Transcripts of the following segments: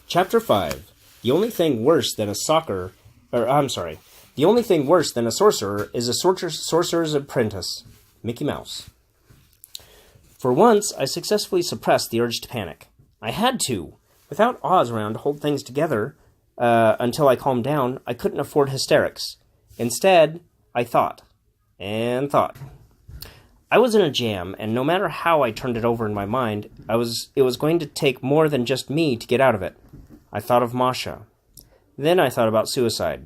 Chapter 5. The only thing worse than a sorcerer is a sorcerer's apprentice. Mickey Mouse. For once, I successfully suppressed the urge to panic. I had to. Without Oz around to hold things together until I calmed down, I couldn't afford hysterics. Instead, I thought. And thought. I was in a jam, and no matter how I turned it over in my mind, it was going to take more than just me to get out of it. I thought of Masha. Then I thought about suicide.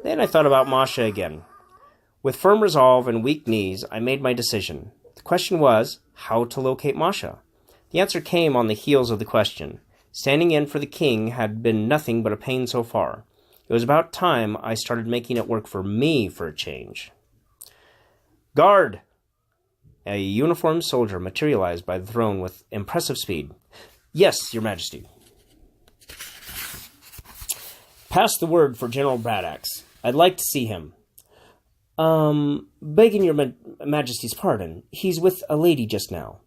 Then I thought about Masha again. With firm resolve and weak knees, I made my decision. The question was, how to locate Masha? The answer came on the heels of the question. Standing in for the king had been nothing but a pain so far. It was about time I started making it work for me for a change. Guard! A uniformed soldier materialized by the throne with impressive speed. Yes, Your Majesty. Pass the word for General Bradax. I'd like to see him. Begging Your Majesty's pardon, he's with a lady just now.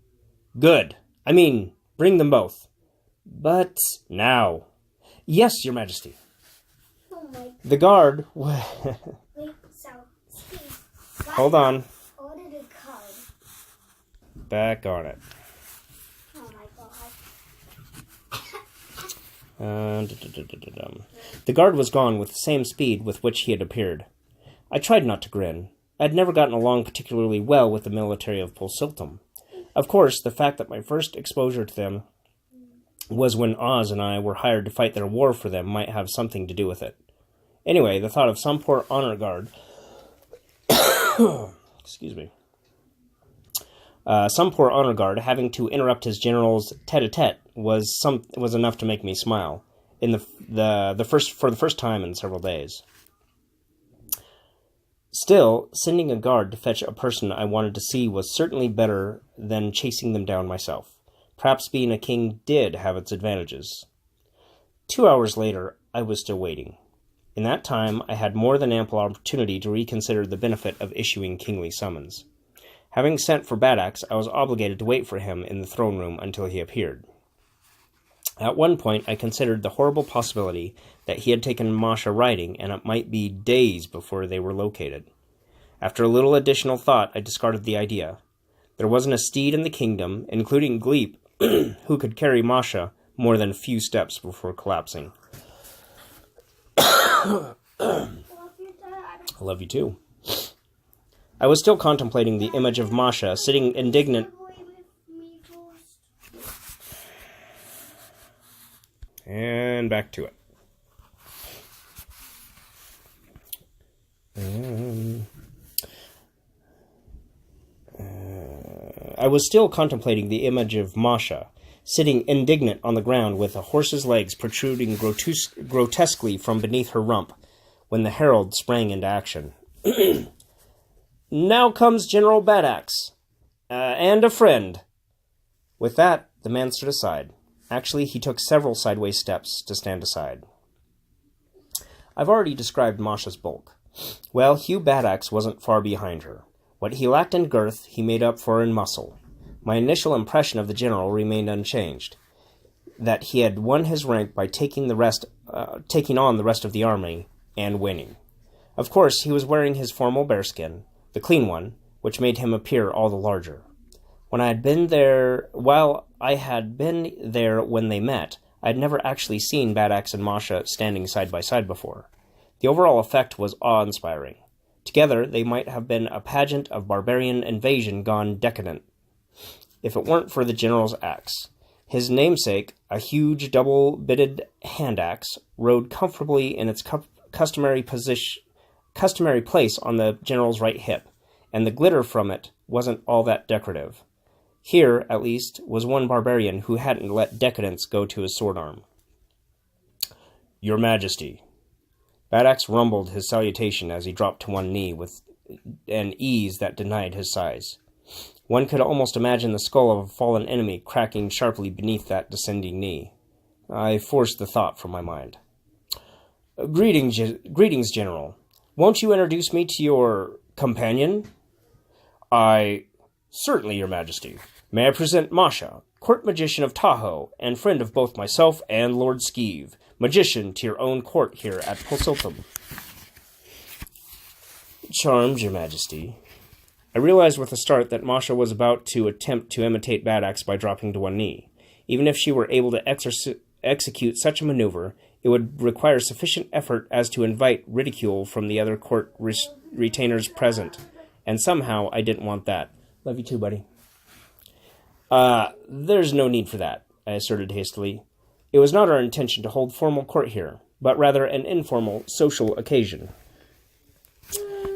Good. Bring them both. But now. Yes, Your Majesty. Oh my. The guard... Wait, so, Skeeve, Hold on. ordered a card. Back on it. Oh my god. The guard was gone with the same speed with which he had appeared. I tried not to grin. I had never gotten along particularly well with the military of Polsiltum. Of course, the fact that my first exposure to them was when Oz and I were hired to fight their war for them might have something to do with it. Anyway, the thought of some poor honor guard... excuse me. Some poor honor guard having to interrupt his general's tete-a-tete was enough to make me smile. For the first time in several days. Still, sending a guard to fetch a person I wanted to see was certainly better than chasing them down myself. Perhaps being a king did have its advantages. 2 hours later, I was still waiting. In that time, I had more than ample opportunity to reconsider the benefit of issuing kingly summons. Having sent for Bradax, I was obligated to wait for him in the throne room until he appeared. At one point, I considered the horrible possibility that he had taken Masha riding, and it might be days before they were located. After a little additional thought, I discarded the idea. There wasn't a steed in the kingdom, including Gleep, who could carry Masha more than a few steps before collapsing. I love you too. I was still contemplating the image of Masha sitting indignant. And back to it. I was still contemplating the image of Masha, sitting indignant on the ground with a horse's legs protruding grotesquely from beneath her rump, when the herald sprang into action. Now comes General Bradax, and a friend. With that, the man stood aside. Actually, he took several sideways steps to stand aside. I've already described Masha's bulk. Well, Hugh Bradax wasn't far behind her. What he lacked in girth, he made up for in muscle. My initial impression of the general remained unchanged, that he had won his rank by taking on the rest of the army and winning. Of course, he was wearing his formal bearskin, the clean one, which made him appear all the larger. While I had been there when they met, I had never actually seen Bradax and Masha standing side by side before. The overall effect was awe-inspiring. Together, they might have been a pageant of barbarian invasion gone decadent, if it weren't for the general's axe. His namesake, a huge double-bitted hand axe, rode comfortably in its customary place on the general's right hip, and the glitter from it wasn't all that decorative. Here, at least, was one barbarian who hadn't let decadence go to his sword arm. Your Majesty. Bradax rumbled his salutation as he dropped to one knee with an ease that denied his size. One could almost imagine the skull of a fallen enemy cracking sharply beneath that descending knee. I forced the thought from my mind. Greetings, General. Won't you introduce me to your companion? Certainly, Your Majesty. May I present Masha, Court Magician of Tahoe, and friend of both myself and Lord Skeeve. Magician to your own court here at Pulsiltham. Charmed, Your Majesty. I realized with a start that Masha was about to attempt to imitate Bad Axe by dropping to one knee. Even if she were able to execute such a maneuver, it would require sufficient effort as to invite ridicule from the other court retainers present, and somehow I didn't want that. Love you too, buddy. There's no need for that, I asserted hastily. It was not our intention to hold formal court here, but rather an informal, social occasion.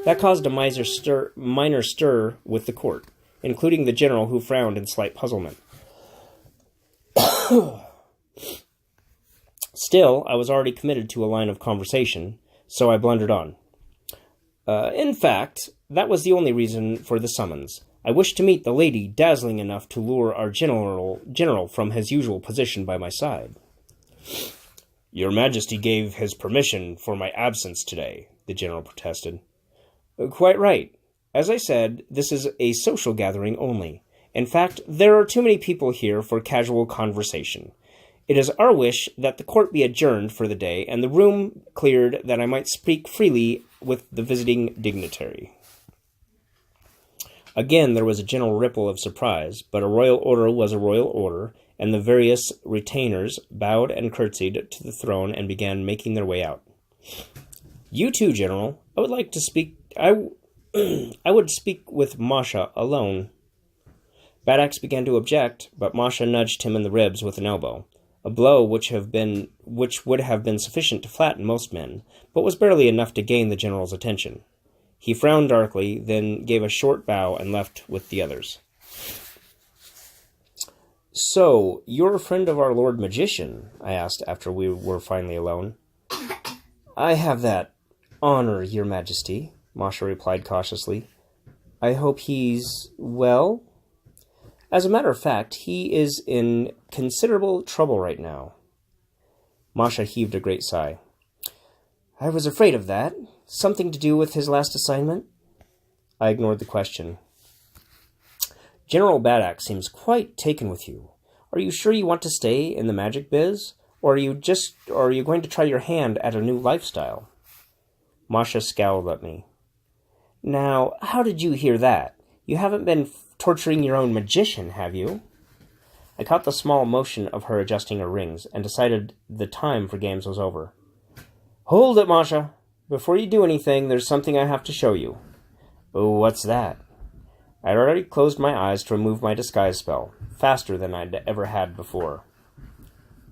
That caused a minor stir with the court, including the general, who frowned in slight puzzlement. Still, I was already committed to a line of conversation, so I blundered on. In fact, that was the only reason for the summons. I wished to meet the lady dazzling enough to lure our general from his usual position by my side. Your Majesty gave his permission for my absence today, the general protested. Quite right. As I said, this is a social gathering only. In fact, there are too many people here for casual conversation. It is our wish that the court be adjourned for the day and the room cleared that I might speak freely with the visiting dignitary. Again, there was a general ripple of surprise, but a royal order was a royal order, and the various retainers bowed and curtsied to the throne and began making their way out. You too, General. I would like to speak. I would speak with Masha alone. Bad Axe began to object, but Masha nudged him in the ribs with an elbow, a blow which would have been sufficient to flatten most men, but was barely enough to gain the general's attention. He frowned darkly, then gave a short bow and left with the others. So, you're a friend of our Lord Magician? I asked after we were finally alone. I have that honor, Your Majesty, Masha replied cautiously. I hope he's well? As a matter of fact, he is in considerable trouble right now. Masha heaved a great sigh. I was afraid of that. Something to do with his last assignment? I ignored the question. General Bad Axe seems quite taken with you. Are you sure you want to stay in the magic biz? Or are you going to try your hand at a new lifestyle? Masha scowled at me. Now, how did you hear that? You haven't been torturing your own magician, have you? I caught the small motion of her adjusting her rings, and decided the time for games was over. Hold it, Masha. Before you do anything, there's something I have to show you. Oh, what's that? I'd already closed my eyes to remove my disguise spell, faster than I'd ever had before.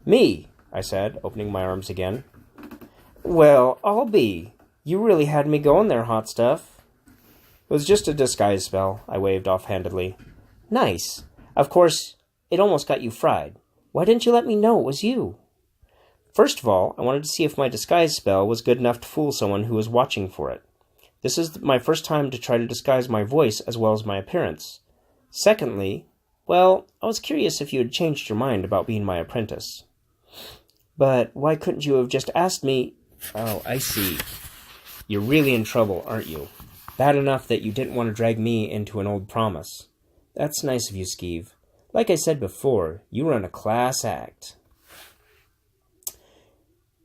Me, I said, opening my arms again. Well, I'll be. You really had me going there, hot stuff. It was just a disguise spell, I waved offhandedly. Nice. Of course, it almost got you fried. Why didn't you let me know it was you? First of all, I wanted to see if my disguise spell was good enough to fool someone who was watching for it. This is my first time to try to disguise my voice as well as my appearance. Secondly, well, I was curious if you had changed your mind about being my apprentice. But why couldn't you have just asked me... Oh, I see. You're really in trouble, aren't you? Bad enough that you didn't want to drag me into an old promise. That's nice of you, Skeeve. Like I said before, you run a class act.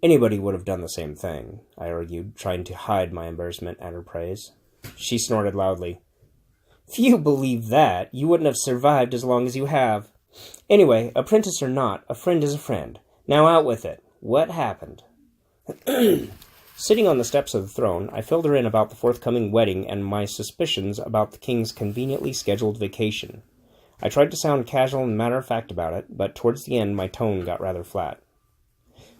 Anybody would have done the same thing, I argued, trying to hide my embarrassment at her praise. She snorted loudly. If you believe that, you wouldn't have survived as long as you have. Anyway, apprentice or not, a friend is a friend. Now out with it. What happened? Sitting on the steps of the throne, I filled her in about the forthcoming wedding and my suspicions about the king's conveniently scheduled vacation. I tried to sound casual and matter-of-fact about it, but towards the end my tone got rather flat.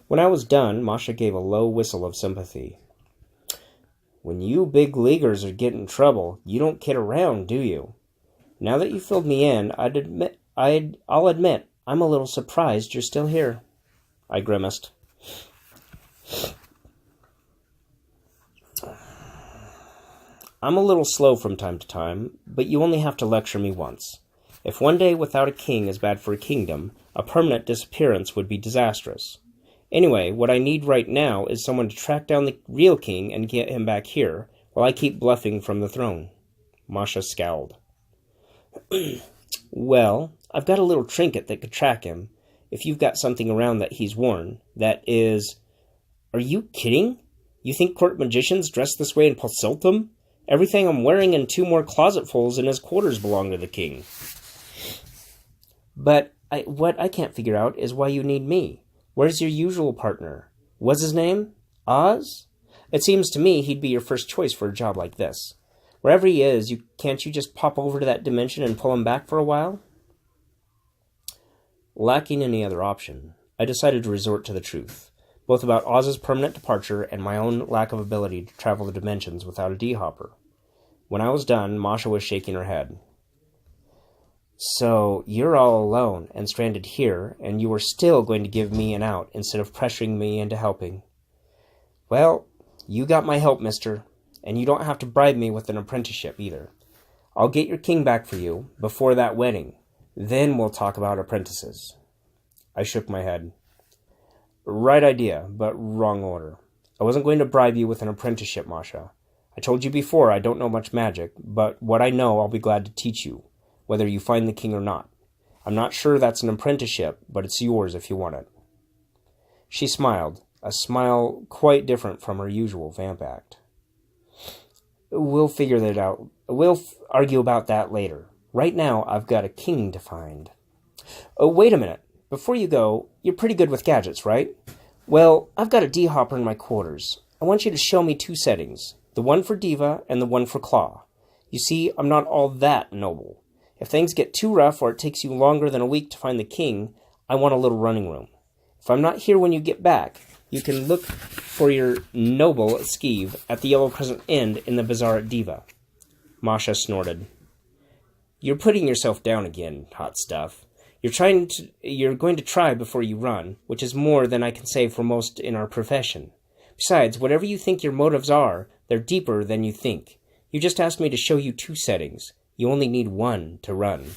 When I was done, Masha gave a low whistle of sympathy. When you big leaguers get in trouble, you don't kid around, do you? Now that you filled me in, I'll admit I'm a little surprised you're still here. I grimaced. I'm a little slow from time to time, but you only have to lecture me once. If one day without a king is bad for a kingdom, a permanent disappearance would be disastrous. Anyway, what I need right now is someone to track down the real king and get him back here, while I keep bluffing from the throne. Masha scowled. Well, I've got a little trinket that could track him, if you've got something around that he's worn. That is... Are you kidding? You think court magicians dress this way in Polseltum? Everything I'm wearing and 2 more closetfuls in his quarters belong to the king. But what I can't figure out is why you need me. Where's your usual partner? What's his name? Oz? It seems to me he'd be your first choice for a job like this. Wherever he is, can't you just pop over to that dimension and pull him back for a while? Lacking any other option, I decided to resort to the truth, both about Oz's permanent departure and my own lack of ability to travel the dimensions without a D-hopper. When I was done, Masha was shaking her head. So, you're all alone and stranded here, and you were still going to give me an out instead of pressuring me into helping. Well, you got my help, mister, and you don't have to bribe me with an apprenticeship either. I'll get your king back for you before that wedding. Then we'll talk about apprentices. I shook my head. Right idea, but wrong order. I wasn't going to bribe you with an apprenticeship, Masha. I told you before I don't know much magic, but what I know I'll be glad to teach you, whether you find the king or not. I'm not sure that's an apprenticeship, but it's yours if you want it. She smiled, a smile quite different from her usual vamp act. We'll figure that out. We'll argue about that later. Right now, I've got a king to find. Oh, wait a minute. Before you go, you're pretty good with gadgets, right? Well, I've got a D-hopper in my quarters. I want you to show me 2 settings, the one for Diva and the one for Claw. You see, I'm not all that noble. If things get too rough or it takes you longer than a week to find the king, I want a little running room. If I'm not here when you get back, you can look for your noble Skeeve at the Yellow Crescent Inn in the bazaar at Diva. Masha snorted. You're putting yourself down again, hot stuff. You're going to try before you run, which is more than I can say for most in our profession. Besides, whatever you think your motives are, they're deeper than you think. You just asked me to show you 2 settings. You only need 1 to run.